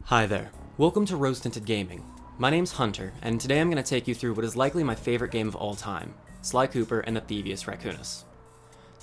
Hi there. Welcome to Rose Tinted Gaming. My name's Hunter, and today I'm going to take you through what is likely my favorite game of all time, Sly Cooper and the Thevius Racoonus.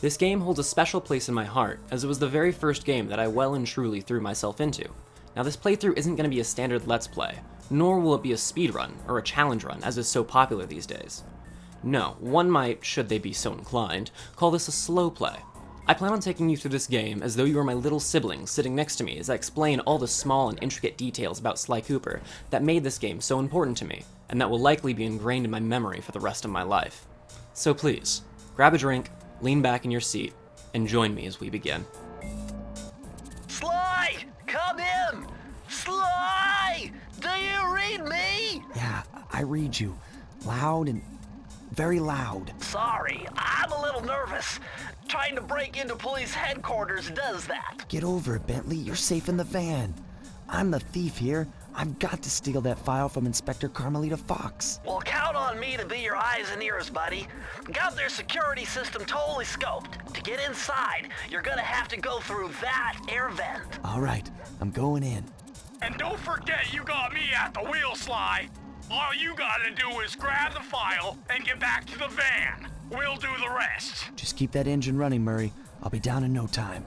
This game holds a special place in my heart, as it was the very first game that I well and truly threw myself into. Now this playthrough isn't going to be a standard Let's Play, nor will it be a speedrun, or a challenge run, as is so popular these days. No, one might, should they be so inclined, call this a slow play. I plan on taking you through this game as though you were my little sibling sitting next to me as I explain all the small and intricate details about Sly Cooper that made this game so important to me, and that will likely be ingrained in my memory for the rest of my life. So please, grab a drink, lean back in your seat, and join me as we begin. Sly! Come in! Sly! Do you read me? Yeah, I read you. Loud and very loud. Sorry, I'm a little nervous. Trying to break into police headquarters does that. Get over it, Bentley. You're safe in the van. I'm the thief here. I've got to steal that file from Inspector Carmelita Fox. Well, count on me to be your eyes and ears, buddy. Got their security system totally scoped. To get inside, you're gonna have to go through that air vent. All right, I'm going in. And don't forget you got me at the wheel, Sly. All you gotta do is grab the file and get back to the van. We'll do the rest. Just keep that engine running, Murray. I'll be down in no time.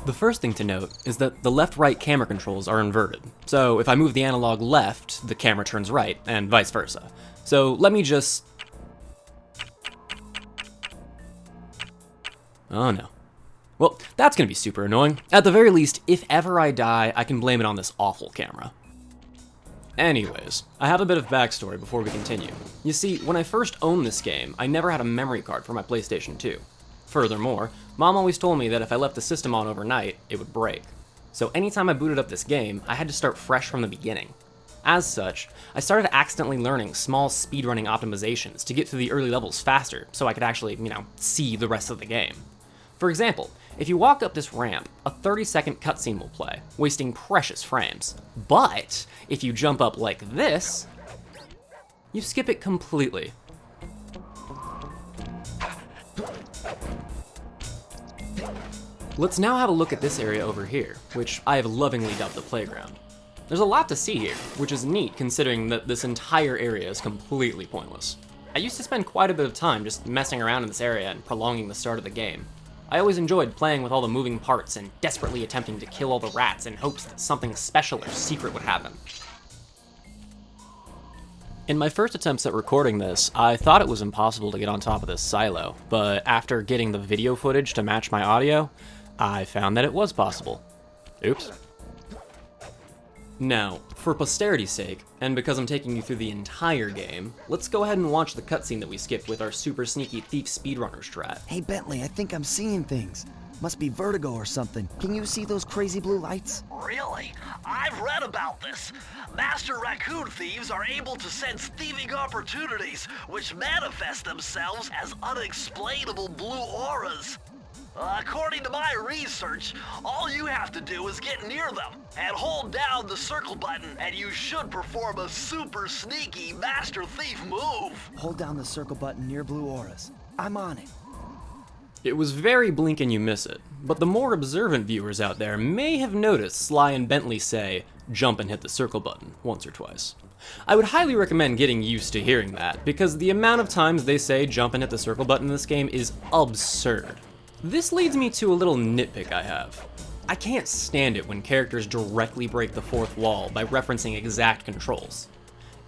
The first thing to note is that the left-right camera controls are inverted. So if I move the analog left, the camera turns right, and vice versa. So let me just... Oh no. Well, that's gonna be super annoying. At the very least, if ever I die, I can blame it on this awful camera. Anyways, I have a bit of backstory before we continue. You see, when I first owned this game, I never had a memory card for my PlayStation 2. Furthermore, Mom always told me that if I left the system on overnight, it would break. So anytime I booted up this game, I had to start fresh from the beginning. As such, I started accidentally learning small speedrunning optimizations to get through the early levels faster, so I could actually, see the rest of the game. For example, if you walk up this ramp, a 30-second cutscene will play, wasting precious frames. But if you jump up like this, you skip it completely. Let's now have a look at this area over here, which I have lovingly dubbed the playground. There's a lot to see here, which is neat considering that this entire area is completely pointless. I used to spend quite a bit of time just messing around in this area and prolonging the start of the game. I always enjoyed playing with all the moving parts and desperately attempting to kill all the rats in hopes that something special or secret would happen. In my first attempts at recording this, I thought it was impossible to get on top of this silo, but after getting the video footage to match my audio, I found that it was possible. Oops. Now, for posterity's sake, and because I'm taking you through the entire game, let's go ahead and watch the cutscene that we skipped with our super sneaky thief speedrunner strat. Hey, Bentley, I think I'm seeing things. Must be vertigo or something. Can you see those crazy blue lights? Really? I've read about this. Master raccoon thieves are able to sense thieving opportunities, which manifest themselves as unexplainable blue auras. According to my research, all you have to do is get near them and hold down the circle button, and you should perform a super sneaky master thief move. Hold down the circle button near blue auras. I'm on it. It was very blink and you miss it, but the more observant viewers out there may have noticed Sly and Bentley say, jump and hit the circle button, once or twice. I would highly recommend getting used to hearing that, because the amount of times they say jump and hit the circle button in this game is absurd. This leads me to a little nitpick I have. I can't stand it when characters directly break the fourth wall by referencing exact controls.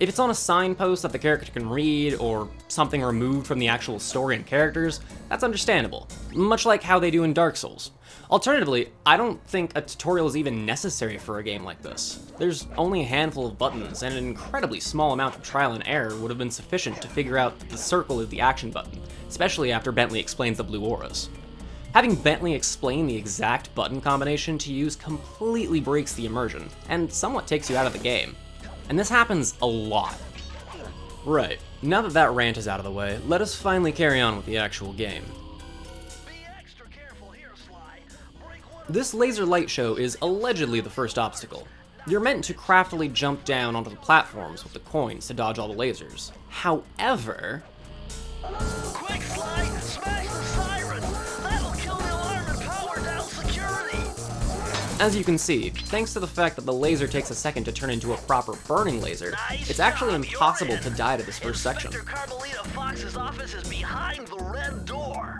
If it's on a signpost that the character can read, or something removed from the actual story and characters, that's understandable, much like how they do in Dark Souls. Alternatively, I don't think a tutorial is even necessary for a game like this. There's only a handful of buttons, and an incredibly small amount of trial and error would have been sufficient to figure out that the circle is the action button, especially after Bentley explains the blue auras. Having Bentley explain the exact button combination to use completely breaks the immersion, and somewhat takes you out of the game. And this happens a lot. Right, now that that rant is out of the way, let us finally carry on with the actual game. Be extra careful here, Sly. This laser light show is allegedly the first obstacle. You're meant to craftily jump down onto the platforms with the coins to dodge all the lasers. However... Quick, Sly! Smash the siren! That'll kill the alarm and power down security! As you can see, thanks to the fact that the laser takes a second to turn into a proper burning laser, it's actually impossible to die to this first section. Inspector Carmelita Fox's office is behind the red door.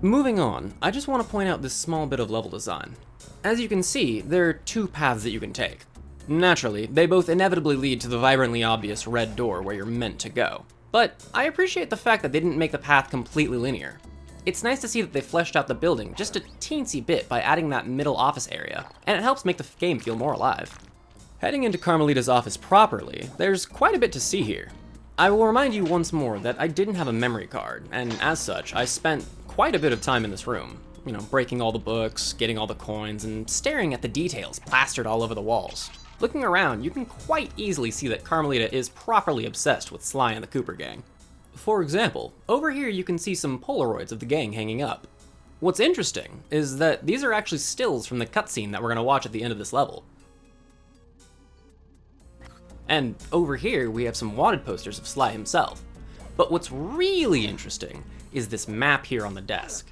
Moving on, I just want to point out this small bit of level design. As you can see, there are two paths that you can take. Naturally, they both inevitably lead to the vibrantly obvious red door where you're meant to go. But I appreciate the fact that they didn't make the path completely linear. It's nice to see that they fleshed out the building just a teensy bit by adding that middle office area, and it helps make the game feel more alive. Heading into Carmelita's office properly, there's quite a bit to see here. I will remind you once more that I didn't have a memory card, and as such, I spent quite a bit of time in this room. Breaking all the books, getting all the coins, and staring at the details plastered all over the walls. Looking around, you can quite easily see that Carmelita is properly obsessed with Sly and the Cooper gang. For example, over here you can see some Polaroids of the gang hanging up. What's interesting is that these are actually stills from the cutscene that we're going to watch at the end of this level. And over here we have some wanted posters of Sly himself. But what's really interesting is this map here on the desk.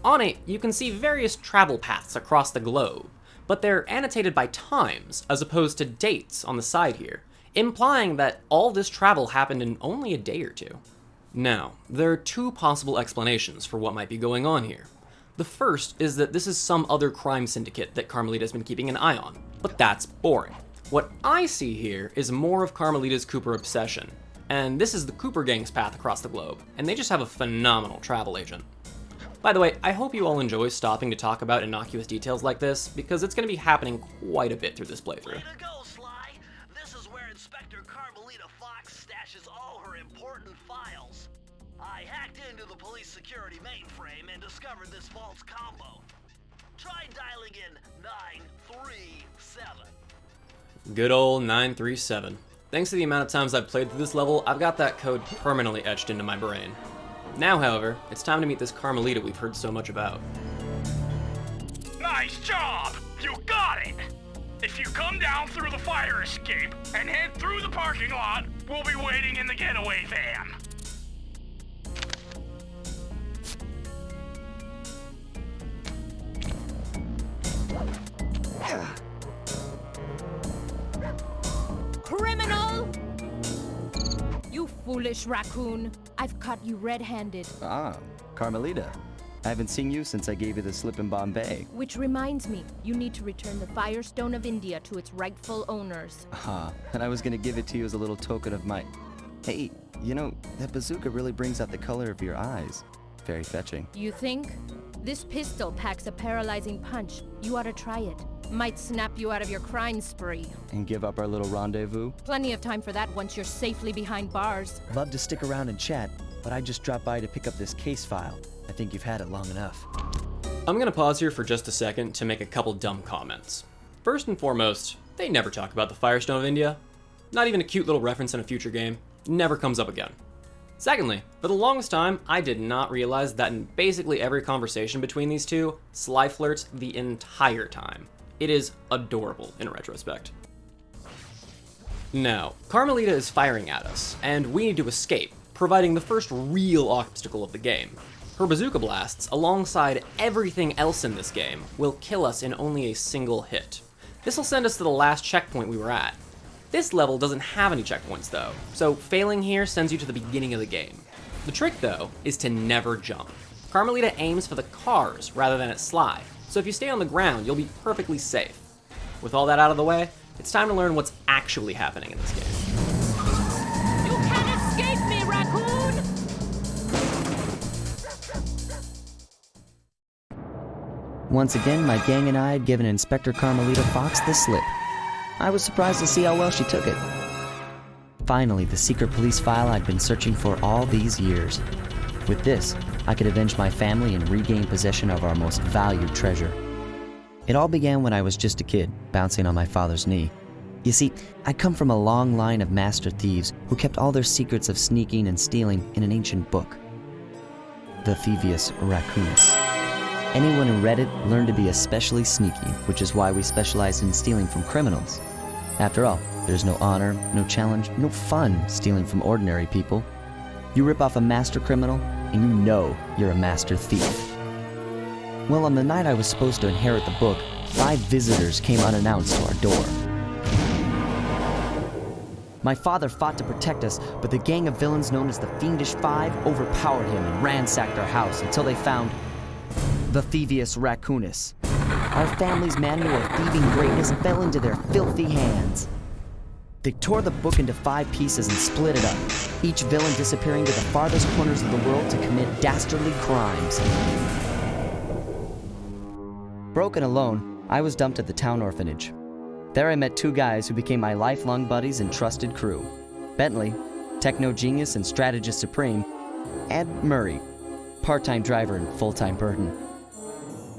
On it, you can see various travel paths across the globe, but they're annotated by times as opposed to dates on the side here, implying that all this travel happened in only a day or two. Now, there are two possible explanations for what might be going on here. The first is that this is some other crime syndicate that Carmelita has been keeping an eye on, but that's boring. What I see here is more of Carmelita's Cooper obsession, and this is the Cooper gang's path across the globe, and they just have a phenomenal travel agent. By the way, I hope you all enjoy stopping to talk about innocuous details like this, because it's going to be happening quite a bit through this playthrough. Way to go, Sly! This is where Inspector Carmelita Fox stashes all her important files. I hacked into the police security mainframe and discovered this vault's combo. Try dialing in 937. Good old 937. Thanks to the amount of times I've played through this level, I've got that code permanently etched into my brain. Now, however, it's time to meet this Carmelita we've heard so much about. Nice job! You got it! If you come down through the fire escape and head through the parking lot, we'll be waiting in the getaway van. Criminal! You foolish raccoon. I've caught you red-handed. Ah, Carmelita. I haven't seen you since I gave you the slip in Bombay. Which reminds me, you need to return the Firestone of India to its rightful owners. And I was gonna give it to you as a little token of my... Hey, that bazooka really brings out the color of your eyes. Very fetching. You think? This pistol packs a paralyzing punch. You ought to try it. Might snap you out of your crime spree. And give up our little rendezvous? Plenty of time for that once you're safely behind bars. Love to stick around and chat, but I just dropped by to pick up this case file. I think you've had it long enough. I'm gonna pause here for just a second to make a couple dumb comments. First and foremost, they never talk about the Firestone of India. Not even a cute little reference in a future game. Never comes up again. Secondly, for the longest time, I did not realize that in basically every conversation between these two, Sly flirts the entire time. It is adorable in retrospect. Now, Carmelita is firing at us, and we need to escape, providing the first real obstacle of the game. Her bazooka blasts, alongside everything else in this game, will kill us in only a single hit. This will send us to the last checkpoint we were at. This level doesn't have any checkpoints though, so failing here sends you to the beginning of the game. The trick though, is to never jump. Carmelita aims for the cars rather than at Sly, so if you stay on the ground, you'll be perfectly safe. With all that out of the way, it's time to learn what's actually happening in this game. You can't escape me, raccoon! Once again, my gang and I had given Inspector Carmelita Fox the slip. I was surprised to see how well she took it. Finally, the secret police file I'd been searching for all these years. With this, I could avenge my family and regain possession of our most valued treasure. It all began when I was just a kid, bouncing on my father's knee. You see, I come from a long line of master thieves who kept all their secrets of sneaking and stealing in an ancient book. The Thevius Racoonus. Anyone who read it learned to be especially sneaky, which is why we specialize in stealing from criminals. After all, there's no honor, no challenge, no fun stealing from ordinary people. You rip off a master criminal, and you know you're a master thief. Well, on the night I was supposed to inherit the book, 5 visitors came unannounced to our door. My father fought to protect us, but the gang of villains known as the Fiendish Five overpowered him and ransacked our house until they found the Thevius Racoonus. Our family's manual of thieving greatness fell into their filthy hands. They tore the book into 5 pieces and split it up, each villain disappearing to the farthest corners of the world to commit dastardly crimes. Broken alone, I was dumped at the town orphanage. There I met 2 guys who became my lifelong buddies and trusted crew. Bentley, techno genius and strategist supreme, and Murray, part-time driver and full-time burden.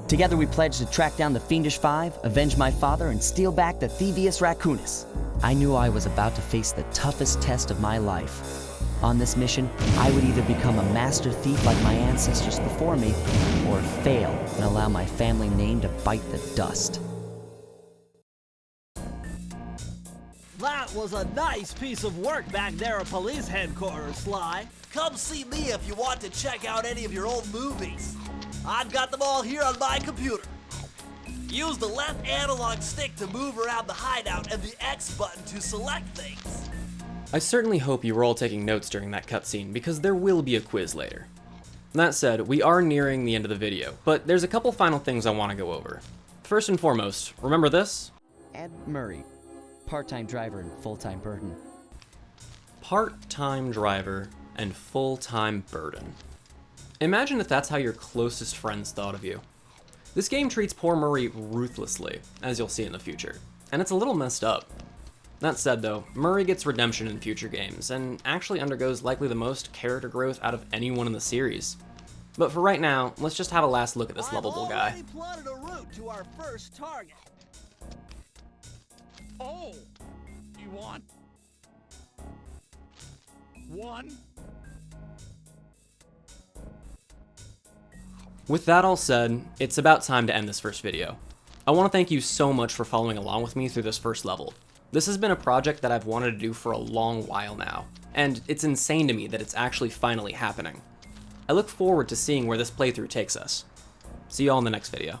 Together we pledged to track down the Fiendish Five, avenge my father, and steal back the Thevius Racoonus. I knew I was about to face the toughest test of my life. On this mission, I would either become a master thief like my ancestors before me, or fail and allow my family name to bite the dust. That was a nice piece of work back there at police headquarters, Sly. Come see me if you want to check out any of your old movies. I've got them all here on my computer. Use the left analog stick to move around the hideout and the X button to select things. I certainly hope you were all taking notes during that cutscene, because there will be a quiz later. That said, we are nearing the end of the video, but there's a couple final things I want to go over. First and foremost, remember this? Ed Murray, part-time driver and full-time burden. Part-time driver and full-time burden. Imagine if that's how your closest friends thought of you. This game treats poor Murray ruthlessly, as you'll see in the future, and it's a little messed up. That said though, Murray gets redemption in future games, and actually undergoes likely the most character growth out of anyone in the series. But for right now, let's just have a last look at this lovable guy. I've already plotted a route to our first target. Oh, you want one? With that all said, it's about time to end this first video. I want to thank you so much for following along with me through this first level. This has been a project that I've wanted to do for a long while now, and it's insane to me that it's actually finally happening. I look forward to seeing where this playthrough takes us. See you all in the next video.